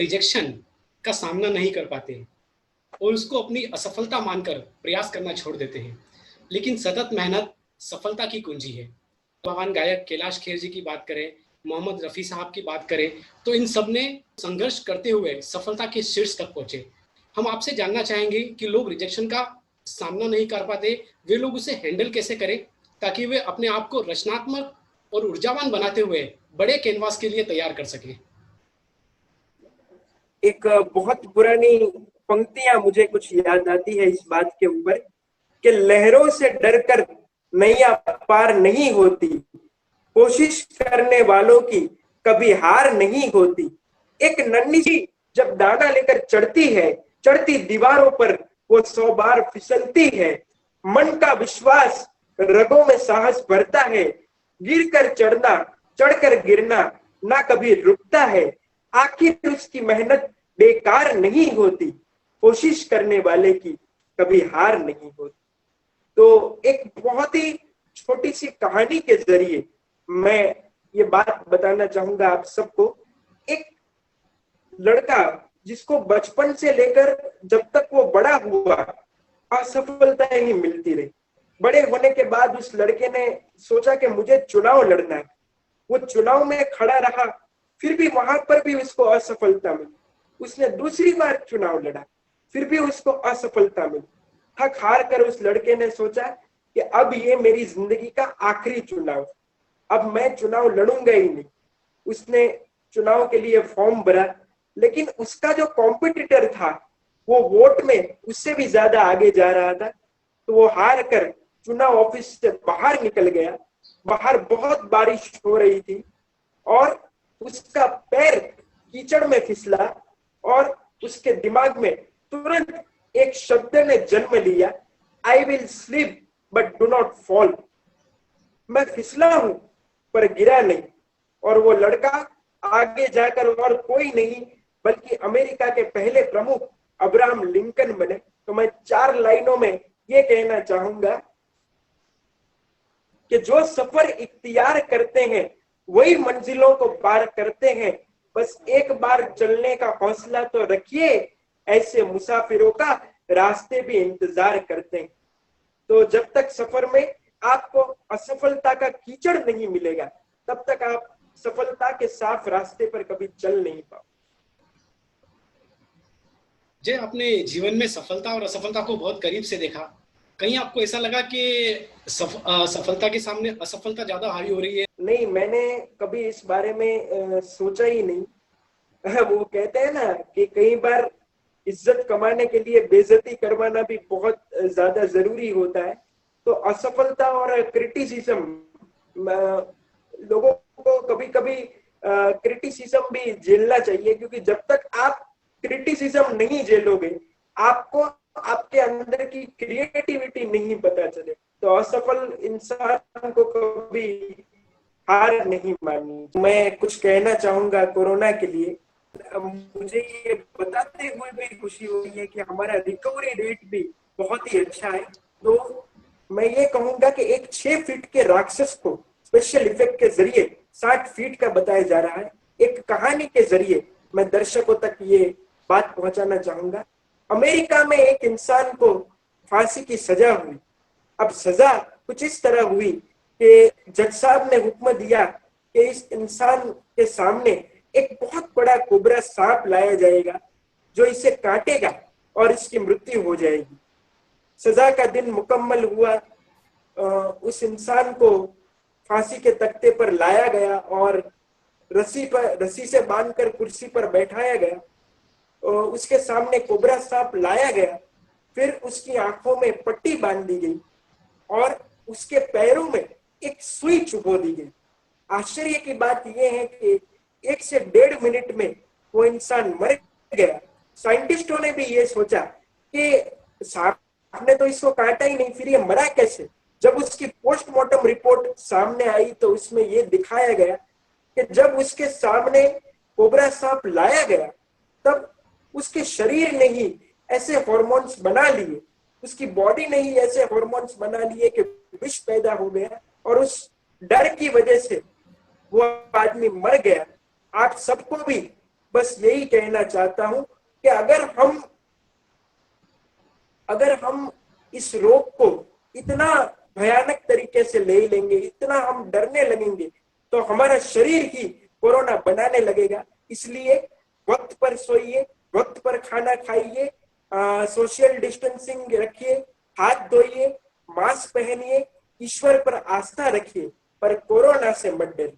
Rejection का सामना नहीं कर पाते हैं और उसको अपनी असफलता मानकर प्रयास करना छोड़ देते हैं। लेकिन सतत मेहनत सफलता की कुंजी है। महान गायक कैलाश खेर जी की बात करें, मोहम्मद रफ़ी साहब की बात करें, तो इन सब ने संघर्ष करते हुए सफलता के शीर्ष तक पहुँचे। हम आपसे जानना चाहेंगे कि लोग रिजेक्शन का सामना नहीं कर पाते, वे लोग उसे हैंडल कैसे करें ताकि वे अपने आप को रचनात्मक और ऊर्जावान बनाते हुए बड़े कैनवास के लिए तैयार कर सकें? एक बहुत पुरानी पंक्तियां मुझे कुछ याद आती है इस बात के ऊपर कि लहरों से डरकर नैया पार नहीं होती, कोशिश करने वालों की कभी हार नहीं होती। एक नन्ही सी जब दाना लेकर चढ़ती है, चढ़ती दीवारों पर वो 100 बार फिसलती है। मन का विश्वास रगों में साहस भरता है, गिर कर चढ़ना, चढ़कर गिरना ना कभी रुकता है। आखिर उसकी मेहनत बेकार नहीं होती, कोशिश करने वाले की कभी हार नहीं होती। तो एक बहुत ही छोटी सी कहानी के जरिए मैं ये बात बताना चाहूंगा आप सबको। एक लड़का जिसको बचपन से लेकर जब तक वो बड़ा हुआ असफलताएं ही मिलती रही। बड़े होने के बाद उस लड़के ने सोचा कि मुझे चुनाव लड़ना है। वो चुनाव में खड़ा रहा, फिर भी वहां पर भी उसको असफलता मिली। उसने दूसरी बार चुनाव लड़ा, फिर भी उसको असफलता मिली। थक हार कर उस लड़के ने सोचा कि अब ये मेरी जिंदगी का आखिरी चुनाव, अब मैं चुनाव लड़ूंगा ही नहीं। उसने चुनाव के लिए फॉर्म भरा, लेकिन उसका जो कॉम्पिटिटर था वो वोट में उससे भी ज्यादा आगे जा रहा था। तो वो हार कर चुनाव ऑफिस से बाहर निकल गया। बाहर बहुत बारिश हो रही थी और उसका पैर कीचड़ में फिसला और उसके दिमाग में तुरंत एक शब्द ने जन्म लिया, I will slip but do not fall. मैं फिसला हूं पर गिरा नहीं। और वो लड़का आगे जाकर और कोई नहीं बल्कि अमेरिका के पहले प्रमुख अब्राहम लिंकन बने। तो मैं 4 लाइनों में ये कहना चाहूंगा कि जो सफर इख्तियार करते हैं वही मंजिलों को पार करते हैं। बस एक बार चलने का हौसला तो रखिए, ऐसे मुसाफिरों का रास्ते भी इंतजार करते हैं। तो जब तक सफर में आपको असफलता का कीचड़ नहीं मिलेगा, तब तक आप सफलता के साफ रास्ते पर कभी चल नहीं पाओ। जय, आपने जीवन में सफलता और असफलता को बहुत करीब से देखा। कहीं आपको ऐसा लगा कि सफलता के सामने असफलता ज्यादा हावी हो रही है? नहीं, मैंने कभी इस बारे में सोचा ही नहीं। वो कहते हैं ना कि कई बार इज्जत कमाने के लिए बेइज्जती करवाना भी बहुत ज्यादा जरूरी होता है। तो असफलता और क्रिटिसिज्म, लोगों को कभी कभी क्रिटिसिज्म भी झेलना चाहिए, क्योंकि जब तक आप क्रिटिसिज्म नहीं झेलोगे आपको आपके अंदर की क्रिएटिविटी नहीं पता चले। तो असफल इंसान को कभी हार नहीं माननी। मैं कुछ कहना चाहूंगा कोरोना के लिए। मुझे ये बताते हुए भी खुशी हो रही है कि हमारा रिकवरी रेट भी बहुत ही अच्छा है। तो मैं ये कहूंगा कि एक 6 फीट के राक्षस को स्पेशल इफेक्ट के जरिए 60 फीट का बताया जा रहा है। एक कहानी के जरिए मैं दर्शकों तक ये बात पहुंचाना चाहूंगा। अमेरिका में एक इंसान को फांसी की सजा हुई। अब सजा कुछ इस तरह हुई कि जज साहब ने हुक्म दिया कि इस इंसान के सामने एक बहुत बड़ा कोबरा सांप लाया जाएगा जो इसे काटेगा और इसकी मृत्यु हो जाएगी। सजा का दिन मुकम्मल हुआ। उस इंसान को फांसी के तख्ते पर लाया गया और रस्सी से बांधकर कुर्सी पर बैठाया गया। उसके सामने कोबरा सांप लाया गया। फिर उसकी आंखों में पट्टी बांध दी गई और उसके पैरों में एक सुई चुभो दी गई। आश्चर्य की बात यह है कि 1 से 1.5 मिनट में वो इंसान मर गया। साइंटिस्टों ने भी ये सोचा कि सांप ने तो इसको काटा ही नहीं, फिर ये मरा कैसे। जब उसकी पोस्टमार्टम रिपोर्ट सामने आई तो उसमें ये दिखाया गया कि जब उसके सामने कोबरा सांप लाया गया तब उसके शरीर ने ही ऐसे हार्मोन्स बना लिए, उसकी बॉडी ने ही ऐसे हार्मोन्स बना लिए कि विष पैदा हो गया और उस डर की वजह से वो आदमी मर गया। आप सबको भी बस यही कहना चाहता हूं कि अगर हम इस रोग को इतना भयानक तरीके से ले लेंगे, इतना हम डरने लगेंगे, तो हमारा शरीर ही कोरोना बनाने लगेगा। इसलिए वक्त पर सोइए, वक्त पर खाना खाइए, सोशल डिस्टेंसिंग रखिए, हाथ धोइए, मास्क पहनिए, ईश्वर पर आस्था रखिए, पर कोरोना से मत डरिए।